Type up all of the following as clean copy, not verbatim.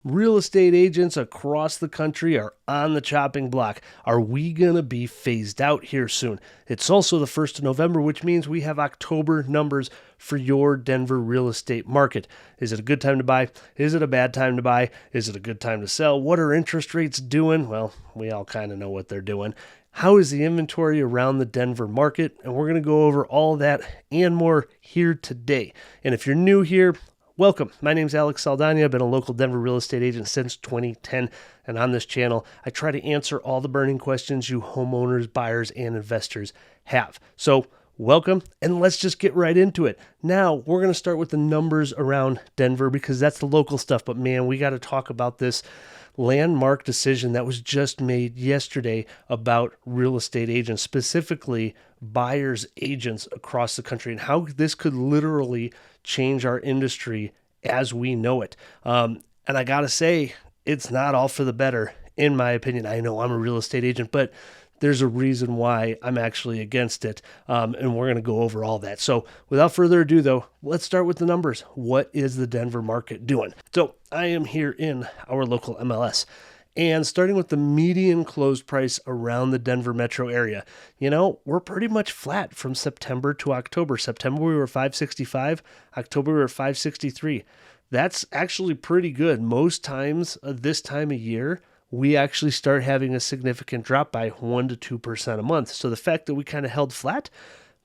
Real estate agents across the country are on the chopping block. Are we going to be phased out here soon? It's also the 1st of November, which means we have October numbers for your Denver real estate market. Is it a good time to buy? Is it a bad time to buy? Is it a good time to sell? What are interest rates doing? Well, we all kind of know what they're doing. How is the inventory around the Denver market? And we're going to go over all that and more here today. And if you're new here, welcome. My name's Alex Saldana. I've been a local Denver real estate agent since 2010, and on this channel, I try to answer all the burning questions you homeowners, buyers, and investors have. So welcome, and let's just get right into it. Now, we're going to start with the numbers around Denver because that's the local stuff, but man, we got to talk about this landmark decision that was just made yesterday about real estate agents, specifically buyers agents across the country, and how this could literally change our industry as we know it. And I gotta say, it's not all for the better, in my opinion. I know I'm a real estate agent, but there's a reason why I'm actually against it, and we're going to go over all that. So without further ado, though, let's start with the numbers. What is the Denver market doing? So I am here in our local MLS, and starting with the median closed price around the Denver metro area, we're pretty much flat from September to October. September, we were 565. October, we were 563. That's actually pretty good. Most times this time of year, we actually start having a significant drop by 1% to 2% a month. So the fact that we kind of held flat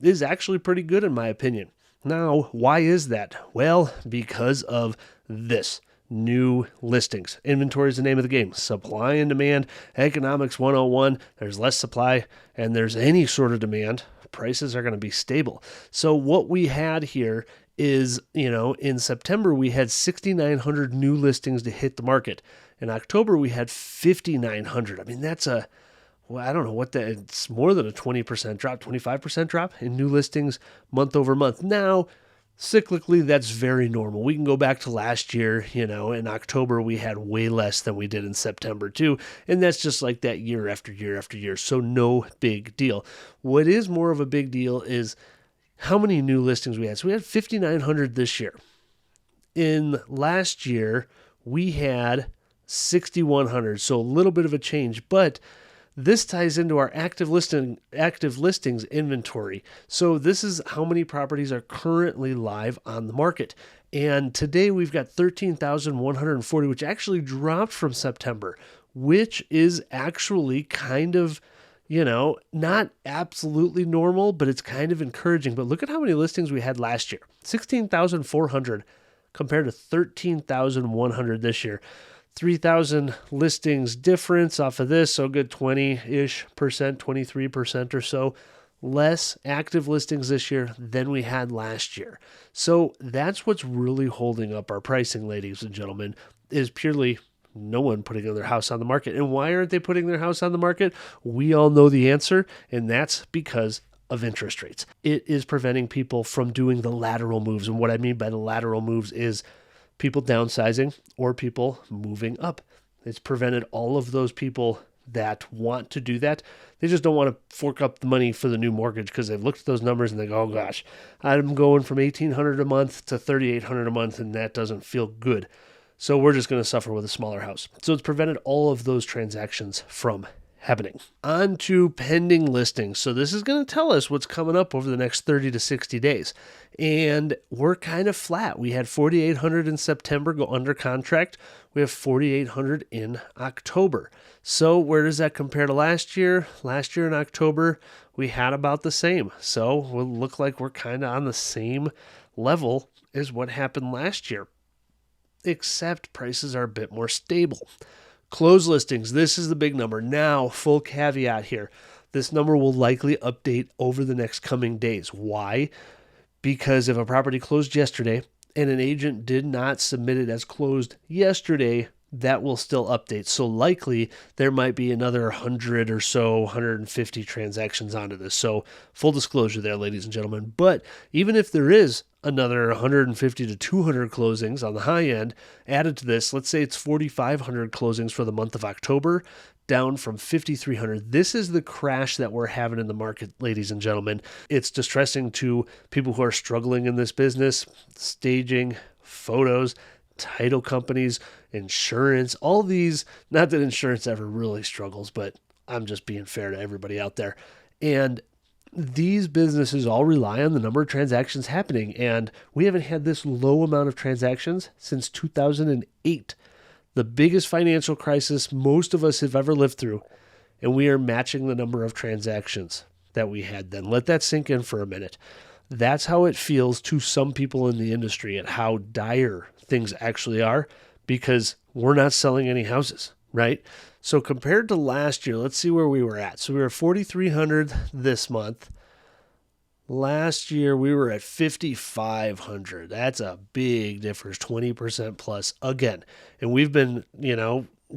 is actually pretty good in my opinion. Now, why is that? Well, because of this. New listings. Inventory is the name of the game. Supply and demand, economics 101. There's less supply and there's any sort of demand. Prices are going to be stable. So what we had here is, in September, we had 6,900 new listings to hit the market. In October, we had 5,900. I mean, I don't know it's more than a 20% drop, 25% drop in new listings month over month. Now, cyclically, that's very normal. We can go back to last year, in October, we had way less than we did in September too. And that's just like that year after year after year. So no big deal. What is more of a big deal is how many new listings we had. So we had 5,900 this year. In last year, we had 6,100. So a little bit of a change, but this ties into our active listings inventory. So this is how many properties are currently live on the market. And today we've got 13,140, which actually dropped from September, which is actually kind of, not absolutely normal, but it's kind of encouraging. But look at how many listings we had last year. 16,400 compared to 13,100 this year. 3,000 listings difference off of this, so good 20-ish percent, 23% or so less active listings this year than we had last year. So that's what's really holding up our pricing, ladies and gentlemen, is purely no one putting their house on the market. And why aren't they putting their house on the market? We all know the answer, and that's because of interest rates. It is preventing people from doing the lateral moves. And what I mean by the lateral moves is people downsizing or people moving up. It's prevented all of those people that want to do that. They just don't want to fork up the money for the new mortgage because they've looked at those numbers and they go, oh gosh, I'm going from $1,800 a month to $3,800 a month and that doesn't feel good. So we're just going to suffer with a smaller house. So it's prevented all of those transactions from happening. On to pending listings. So this is going to tell us what's coming up over the next 30 to 60 days. And we're kind of flat. We had 4,800 in September go under contract. We have 4,800 in October. So where does that compare to last year? Last year in October, we had about the same. So we'll look like we're kind of on the same level as what happened last year, except prices are a bit more stable. Closed listings, this is the big number. Now, full caveat here. This number will likely update over the next coming days. Why? Because if a property closed yesterday and an agent did not submit it as closed yesterday, that will still update. So likely there might be another 100 or so, 150 transactions onto this. So full disclosure there, ladies and gentlemen. But even if there is another 150 to 200 closings on the high end added to this, let's say it's 4,500 closings for the month of October, down from 5,300. This is the crash that we're having in the market, ladies and gentlemen. It's distressing to people who are struggling in this business, staging, photos. title companies, insurance, all these, not that insurance ever really struggles, but I'm just being fair to everybody out there. And these businesses all rely on the number of transactions happening. And we haven't had this low amount of transactions since 2008, the biggest financial crisis most of us have ever lived through. And we are matching the number of transactions that we had then. Let that sink in for a minute. That's how it feels to some people in the industry at how dire things actually are, because we're not selling any houses, right? So compared to last year, let's see where we were at. So we were 4,300 this month. Last year, we were at 5,500. That's a big difference, 20% plus again. And we've been,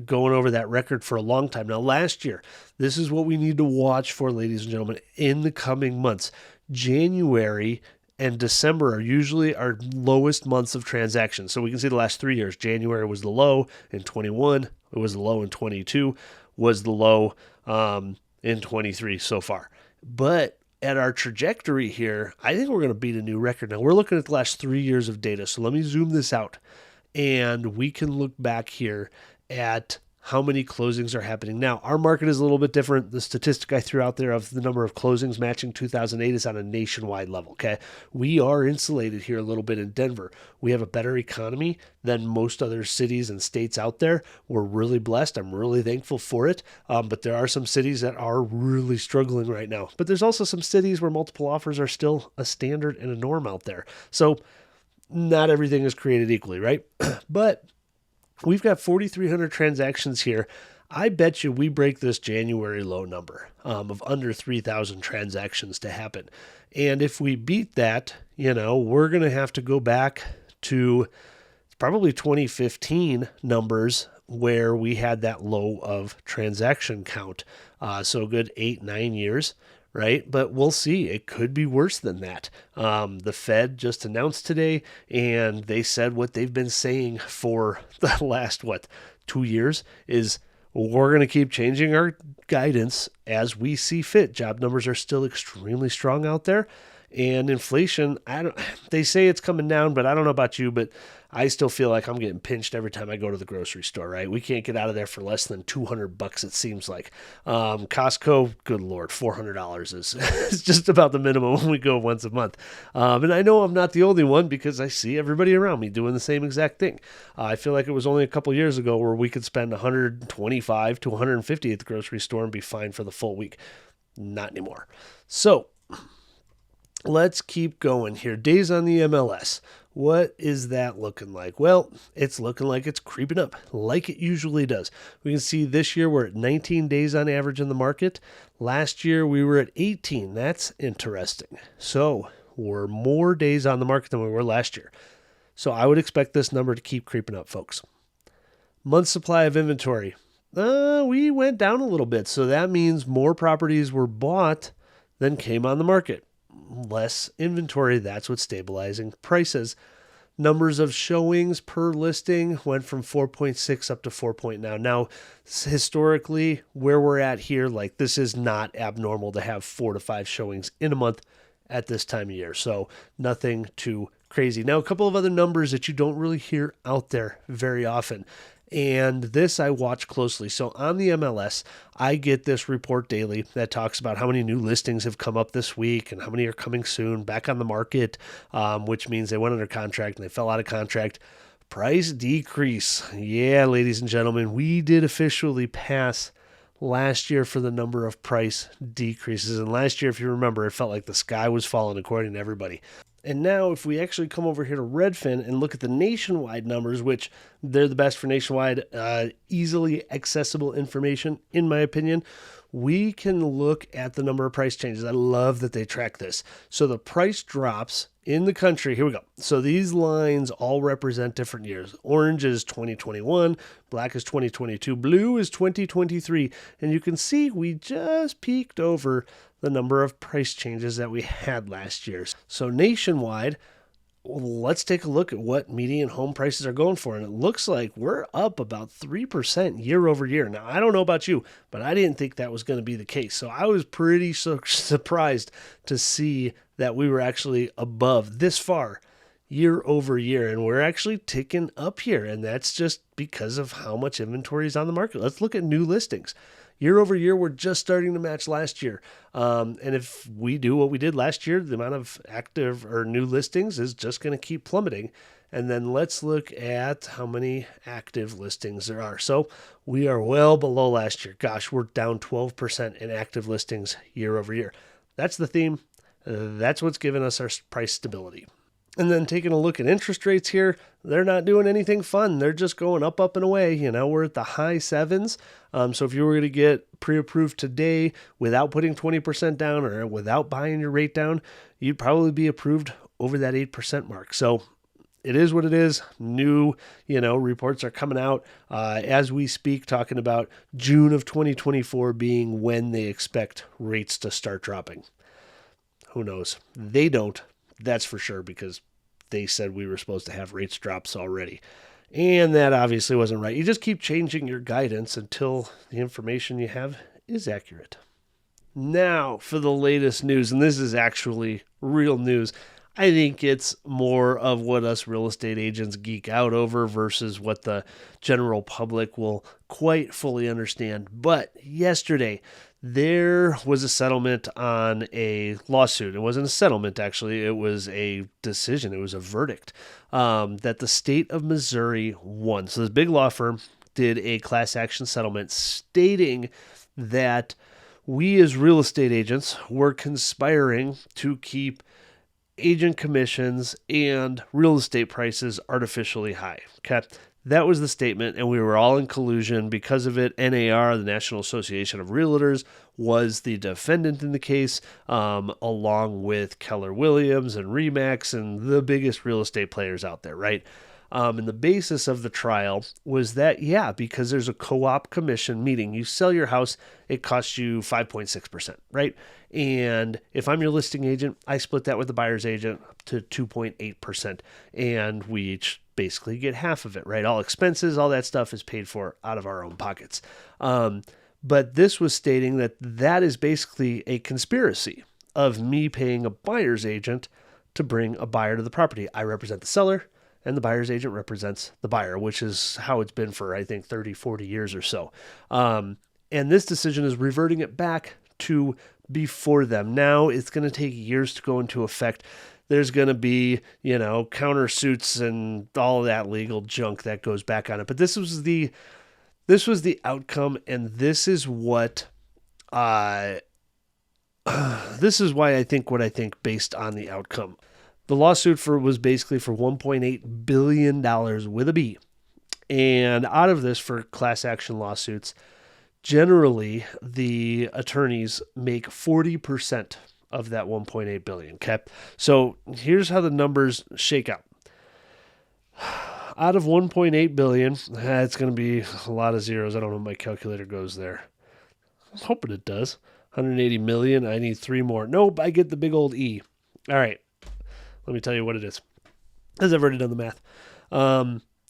going over that record for a long time. Now, last year, this is what we need to watch for, ladies and gentlemen, in the coming months. January and December are usually our lowest months of transactions. So we can see the last 3 years. January was the low in 21. It was the low in 22. Was the low in 23 so far. But at our trajectory here, I think we're going to beat a new record. Now, we're looking at the last 3 years of data. So let me zoom this out. And we can look back here at how many closings are happening now. Our market is a little bit different. The statistic I threw out there of the number of closings matching 2008 is on a nationwide level, okay? We are insulated here a little bit in Denver. We have a better economy than most other cities and states out there. We're really blessed. I'm really thankful for it. But there are some cities that are really struggling right now. But there's also some cities where multiple offers are still a standard and a norm out there. So not everything is created equally, right? But we've got 4,300 transactions here. I bet you we break this January low number of under 3,000 transactions to happen. And if we beat that, we're going to have to go back to probably 2015 numbers where we had that low of transaction count. So a good 8-9 years. Right? But we'll see. It could be worse than that. The Fed just announced today, and they said what they've been saying for the last, 2 years is we're going to keep changing our guidance as we see fit. Job numbers are still extremely strong out there. And inflation, they say it's coming down, but I don't know about you, but I still feel like I'm getting pinched every time I go to the grocery store, right? We can't get out of there for less than $200, it seems like. Costco, good Lord, $400 is just about the minimum when we go once a month. And I know I'm not the only one because I see everybody around me doing the same exact thing. I feel like it was only a couple years ago where we could spend $125 to $150 at the grocery store and be fine for the full week. Not anymore. So let's keep going here. Days on the MLS. What is that looking like? Well, it's looking like it's creeping up like it usually does. We can see this year we're at 19 days on average in the market. Last year we were at 18. That's interesting. So we're more days on the market than we were last year. So I would expect this number to keep creeping up, folks. Month supply of inventory. We went down a little bit. So that means more properties were bought than came on the market. Less inventory, that's what's stabilizing prices. Numbers of showings per listing went from 4.6 up to 4.9. Now, historically, where we're at here, this is not abnormal to have 4 to 5 showings in a month at this time of year. So nothing too crazy. Now, a couple of other numbers that you don't really hear out there very often. And this I watch closely. So on the MLS, I get this report daily that talks about how many new listings have come up this week and how many are coming soon back on the market, which means they went under contract and they fell out of contract. Price decrease. Yeah, ladies and gentlemen, we did officially pass last year for the number of price decreases. And last year, if you remember, it felt like the sky was falling according to everybody. And now if we actually come over here to Redfin and look at the nationwide numbers, which they're the best for nationwide, easily accessible information, in my opinion, we can look at the number of price changes. I love that they track this. So the price drops in the country. Here we go. So these lines all represent different years. Orange is 2021, black is 2022, blue is 2023. And you can see we just peaked over the number of price changes that we had last year. So nationwide, let's take a look at what median home prices are going for. And it looks like we're up about 3% year over year. Now, I don't know about you, but I didn't think that was going to be the case. So I was pretty surprised to see that we were actually above this far year over year, and we're actually ticking up here, and that's just because of how much inventory is on the market. Let's look at new listings. Year over year, we're just starting to match last year. And if we do what we did last year, the amount of active or new listings is just going to keep plummeting. And then let's look at how many active listings there are. So we are well below last year. Gosh, we're down 12% in active listings year over year. That's the theme. That's what's given us our price stability. And then taking a look at interest rates here, they're not doing anything fun. They're just going up, up, and away. We're at the high sevens. So if you were going to get pre-approved today without putting 20% down or without buying your rate down, you'd probably be approved over that 8% mark. So it is what it is. New, reports are coming out as we speak, talking about June of 2024 being when they expect rates to start dropping. Who knows? They don't. That's for sure, because they said we were supposed to have rates drops already. And that obviously wasn't right. You just keep changing your guidance until the information you have is accurate. Now for the latest news, and this is actually real news. I think it's more of what us real estate agents geek out over versus what the general public will quite fully understand. But yesterday, there was a settlement on a lawsuit. It wasn't a settlement, actually. It was a decision. It was a verdict that the state of Missouri won. So this big law firm did a class action settlement stating that we as real estate agents were conspiring to keep agent commissions and real estate prices artificially high. Okay. That was the statement, and we were all in collusion because of it. NAR, the National Association of Realtors, was the defendant in the case, along with Keller Williams and Remax and the biggest real estate players out there, right? And the basis of the trial was that, because there's a co-op commission, meaning you sell your house, it costs you 5.6%, right? And if I'm your listing agent, I split that with the buyer's agent to 2.8%, and we each basically get half of it, right? All expenses, all that stuff is paid for out of our own pockets. But this was stating that that is basically a conspiracy of me paying a buyer's agent to bring a buyer to the property. I represent the seller, and the buyer's agent represents the buyer, which is how it's been for, I think, 30, 40 years or so. And this decision is reverting it back to before them. Now it's going to take years to go into effect. There's going to be, countersuits and all that legal junk that goes back on it. But this was the outcome, and this is what this is why I think what I think based on the outcome. The lawsuit was basically for $1.8 billion with a B. And out of this, for class action lawsuits, generally the attorneys make 40% of that 1.8 billion. Okay. So here's how the numbers shake out. Out of 1.8 billion, it's going to be a lot of zeros. I don't know if my calculator goes there. I'm hoping it does. 180 million. I need 3 more. Nope. I get the big old E. All right. Let me tell you what it is, because I've already done the math.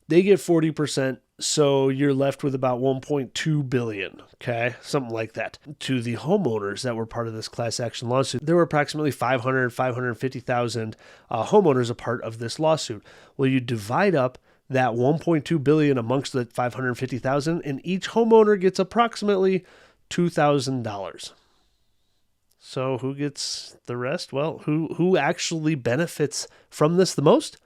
They get 40%, so you're left with about 1.2 billion, okay? Something like that. To the homeowners that were part of this class action lawsuit, there were approximately 550,000 homeowners a part of this lawsuit. Well, you divide up that 1.2 billion amongst the 550,000, and each homeowner gets approximately $2,000. So who gets the rest? Well, who actually benefits from this the most?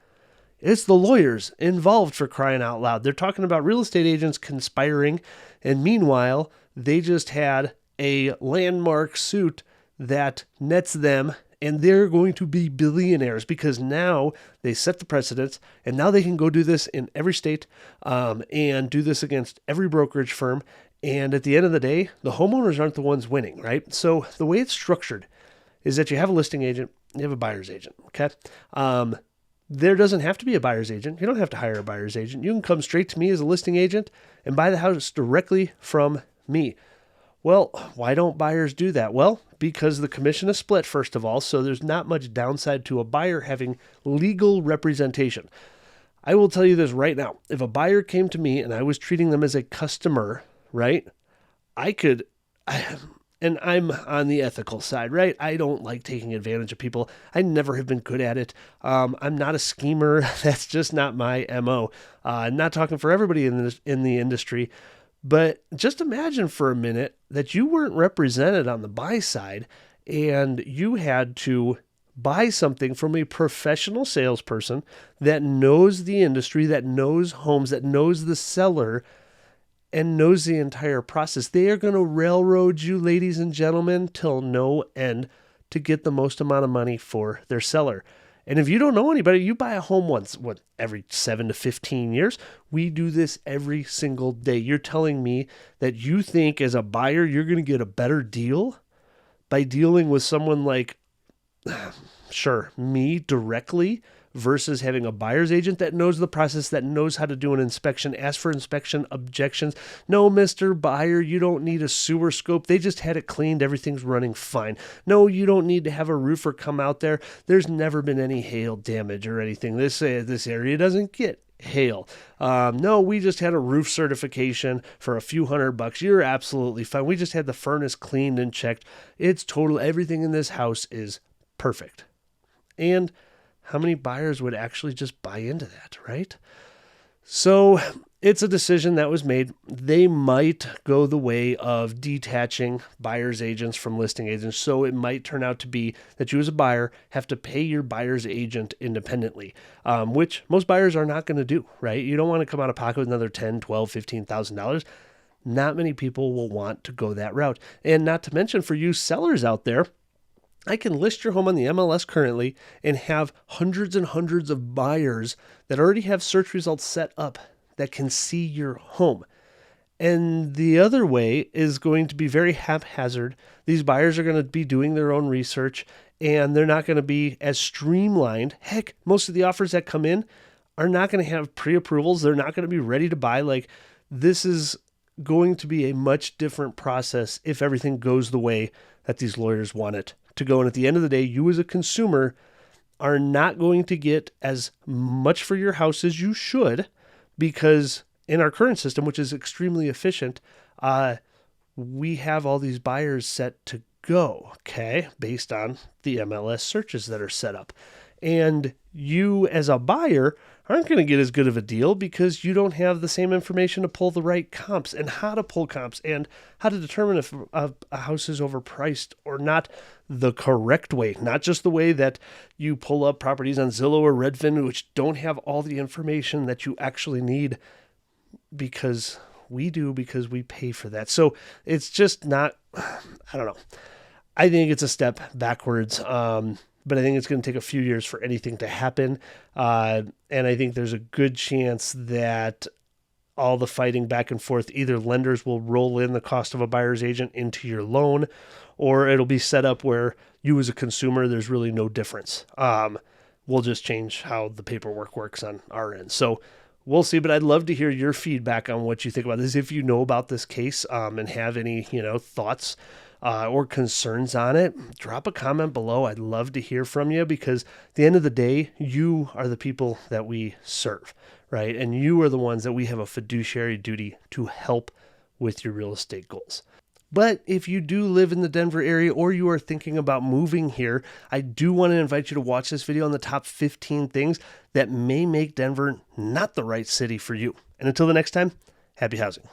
It's the lawyers involved, for crying out loud. They're talking about real estate agents conspiring, and meanwhile, they just had a landmark suit that nets them, and they're going to be billionaires because now they set the precedents, and now they can go do this in every state and do this against every brokerage firm. And at the end of the day, the homeowners aren't the ones winning, right? So the way it's structured is that you have a listing agent, you have a buyer's agent, okay? There doesn't have to be a buyer's agent. You don't have to hire a buyer's agent. You can come straight to me as a listing agent and buy the house directly from me. Well, why don't buyers do that? Well, because the commission is split, first of all, so there's not much downside to a buyer having legal representation. I will tell you this right now. If a buyer came to me and I was treating them as a customer, right, I And I'm on the ethical side, right? I don't like taking advantage of people. I never have been good at it. I'm not a schemer. That's just not my MO. I'm not talking for everybody in the industry, but just imagine for a minute that you weren't represented on the buy side and you had to buy something from a professional salesperson that knows the industry, that knows homes, that knows the seller, and knows the entire process. They are going to railroad you, ladies and gentlemen, till no end to get the most amount of money for their seller. And if you don't know anybody, you buy a home once, every 7 to 15 years. We do this every single day. You're telling me that you think as a buyer, you're going to get a better deal by dealing with someone like, sure, me directly, versus having a buyer's agent that knows the process, that knows how to do an inspection, ask for inspection objections. No, Mr. Buyer, you don't need a sewer scope. They just had it cleaned. Everything's running fine. No, you don't need to have a roofer come out there. There's never been any hail damage or anything. This area doesn't get hail. No, we just had a roof certification for a few $100. You're absolutely fine. We just had the furnace cleaned and checked. It's total. Everything in this house is perfect. And how many buyers would actually just buy into that, right? So it's a decision that was made. They might go the way of detaching buyer's agents from listing agents. So it might turn out to be that you as a buyer have to pay your buyer's agent independently, which most buyers are not going to do, right? You don't want to come out of pocket with another $10,000, $12,000, $15,000. Not many people will want to go that route. And not to mention for you sellers out there, I can list your home on the MLS currently and have hundreds and hundreds of buyers that already have search results set up that can see your home. And the other way is going to be very haphazard. These buyers are going to be doing their own research and they're not going to be as streamlined. Heck, most of the offers that come in are not going to have pre-approvals. They're not going to be ready to buy. Like, this is going to be a much different process if everything goes the way that these lawyers want it to go. And at the end of the day, you as a consumer are not going to get as much for your house as you should, because in our current system, which is extremely efficient, we have all these buyers set to go, okay, based on the MLS searches that are set up. And you as a buyer aren't going to get as good of a deal because you don't have the same information to pull the right comps and how to pull comps and how to determine if a house is overpriced or not the correct way, not just the way that you pull up properties on Zillow or Redfin, which don't have all the information that you actually need, because we do, because we pay for that. So it's just not, I don't know. I think it's a step backwards. But I think it's going to take a few years for anything to happen. And I think there's a good chance that all the fighting back and forth, either lenders will roll in the cost of a buyer's agent into your loan, or it'll be set up where you as a consumer, there's really no difference. We'll just change how the paperwork works on our end. So we'll see, but I'd love to hear your feedback on what you think about this. If you know about this case and have any, thoughts or concerns on it, drop a comment below. I'd love to hear from you, because at the end of the day, you are the people that we serve, right? And you are the ones that we have a fiduciary duty to help with your real estate goals. But if you do live in the Denver area or you are thinking about moving here, I do want to invite you to watch this video on the top 15 things that may make Denver not the right city for you. And until the next time, happy housing.